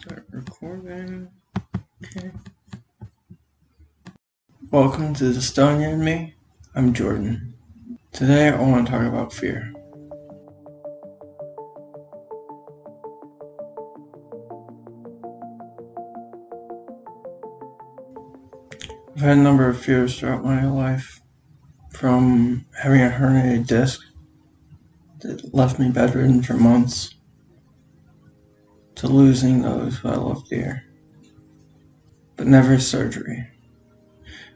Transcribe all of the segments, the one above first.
Start recording. Okay. Welcome to Dystonia and me. I'm Jordan. Today I want to talk about fear. I've had a number of fears throughout my life, from having a herniated disc that left me bedridden for months, to losing those who I love dear. But never surgery,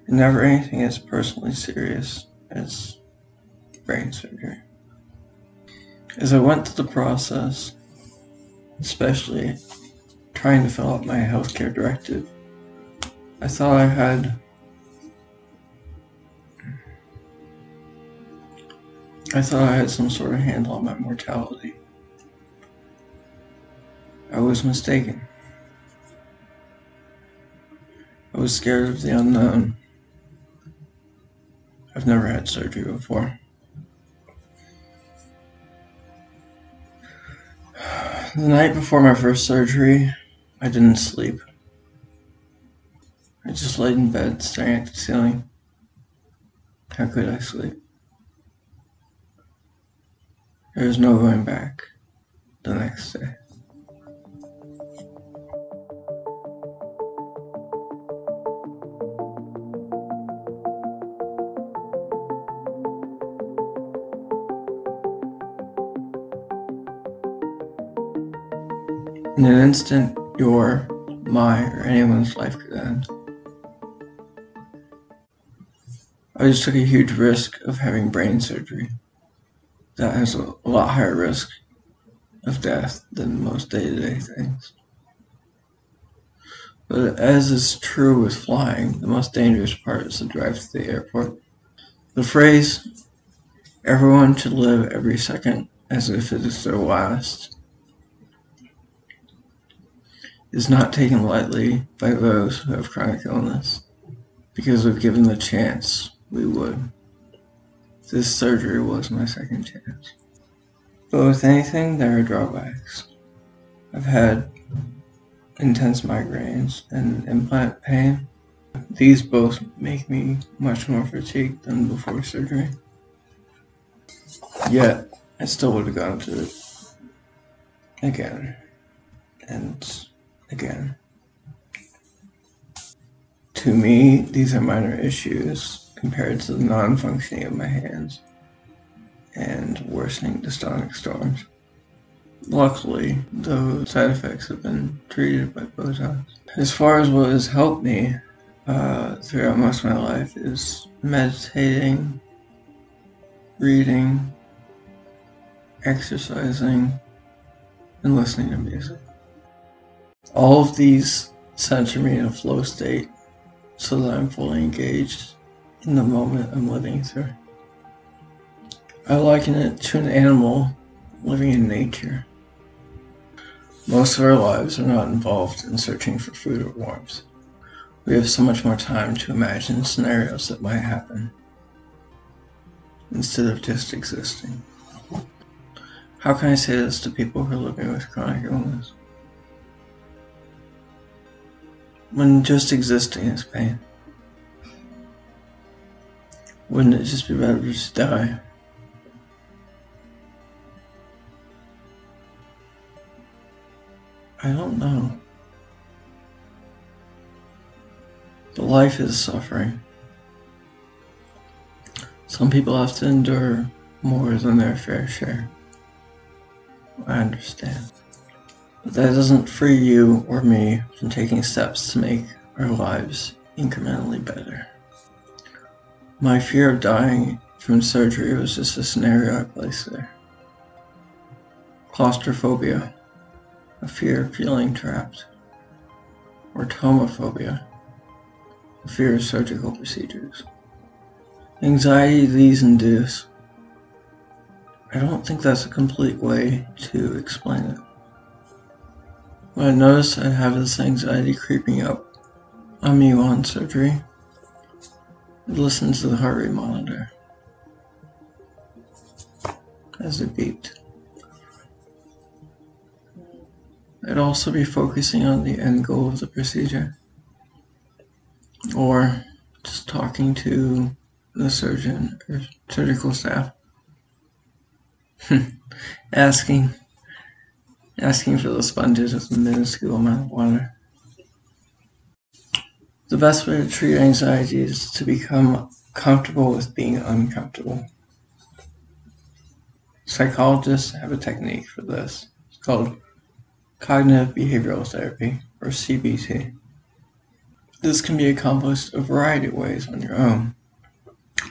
and never anything as personally serious as brain surgery. As I went through the process, especially trying to fill out my healthcare directive, I thought I had some sort of handle on my mortality. I was mistaken. I was scared of the unknown. I've never had surgery before. The night before my first surgery, I didn't sleep. I just laid in bed staring at the ceiling. How could I sleep? There was no going back the next day. In an instant, your, my, or anyone's life could end. I just took a huge risk of having brain surgery. That has a lot higher risk of death than most day-to-day things. But as is true with flying, the most dangerous part is the drive to the airport. The phrase, "everyone should live every second as if it is their last," is not taken lightly by those who have chronic illness, because if given the chance, we would. This surgery was my second chance. But with anything, there are drawbacks. I've had intense migraines and implant pain. These both make me much more fatigued than before surgery. Yet, I still would have gone through it again and again. To me, these are minor issues compared to the non-functioning of my hands and worsening dystonic storms. Luckily, those side effects have been treated by Botox. As far as what has helped me throughout most of my life is meditating, reading, exercising, and listening to music. All of these center me in a flow state so that I'm fully engaged in the moment I'm living through. I liken it to an animal living in nature. Most of our lives are not involved in searching for food or warmth. We have so much more time to imagine scenarios that might happen, instead of just existing. How can I say this to people who are living with chronic illness? When just existing is pain, wouldn't it just be better to just die? I don't know. But life is suffering. Some people have to endure more than their fair share. I understand. But that doesn't free you or me from taking steps to make our lives incrementally better. My fear of dying from surgery was just a scenario I placed there. Claustrophobia, a fear of feeling trapped. Or tomophobia, a fear of surgical procedures. Anxiety these induce. I don't think that's a complete way to explain it. When I noticed I'd have this anxiety creeping up on me on surgery, I'd listen to the heart rate monitor as it beeped. I'd also be focusing on the end goal of the procedure, or just talking to the surgeon or surgical staff, asking for the sponges with a minuscule amount of water. The best way to treat anxiety is to become comfortable with being uncomfortable. Psychologists have a technique for this. It's called cognitive behavioral therapy, or CBT. This can be accomplished a variety of ways on your own.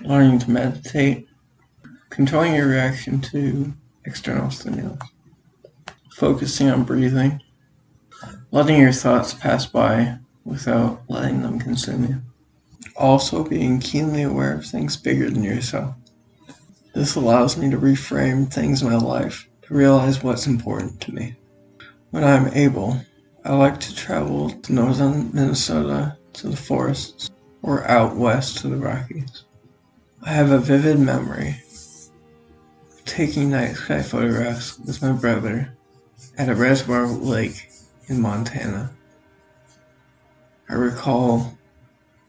Learning to meditate, controlling your reaction to external stimulus, focusing on breathing, letting your thoughts pass by without letting them consume you. Also being keenly aware of things bigger than yourself. This allows me to reframe things in my life, to realize what's important to me. When I'm able, I like to travel to northern Minnesota, to the forests, or out west to the Rockies. I have a vivid memory of taking night sky photographs with my brother at a reservoir lake in Montana. I recall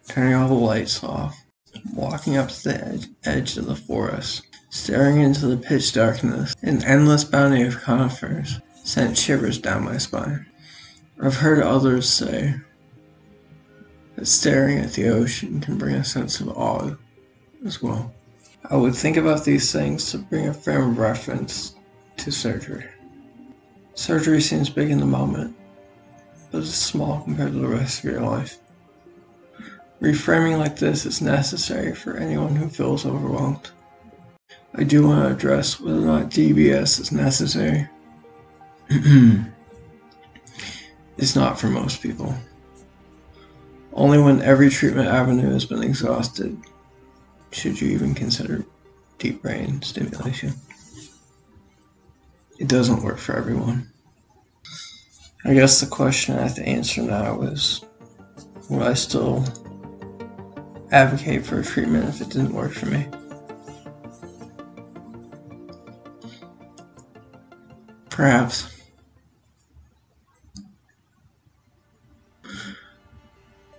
turning all the lights off, walking up to the edge of the forest, staring into the pitch darkness. An endless bounty of conifers sent shivers down my spine. I've heard others say that staring at the ocean can bring a sense of awe as well. I would think about these things to bring a frame of reference to surgery. Surgery seems big in the moment, but it's small compared to the rest of your life. Reframing like this is necessary for anyone who feels overwhelmed. I do want to address whether or not DBS is necessary. It's not for most people. Only when every treatment avenue has been exhausted should you even consider deep brain stimulation. It doesn't work for everyone. I guess the question I have to answer now is, would I still advocate for a treatment if it didn't work for me? Perhaps.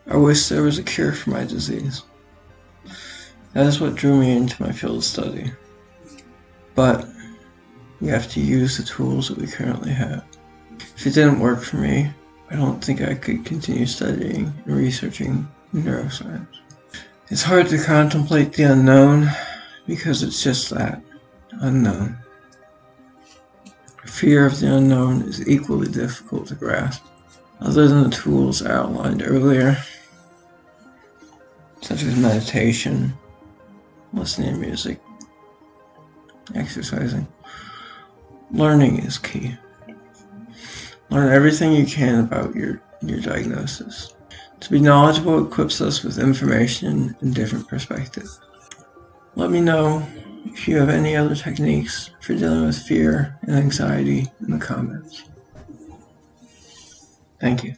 I wish there was a cure for my disease. That is what drew me into my field of study. But we have to use the tools that we currently have. If it didn't work for me, I don't think I could continue studying and researching neuroscience. It's hard to contemplate the unknown because it's just that, unknown. Fear of the unknown is equally difficult to grasp. Other than the tools I outlined earlier, such as meditation, listening to music, exercising, learning is key. Learn everything you can about your diagnosis. To be knowledgeable equips us with information and different perspectives. Let me know if you have any other techniques for dealing with fear and anxiety in the comments. Thank you.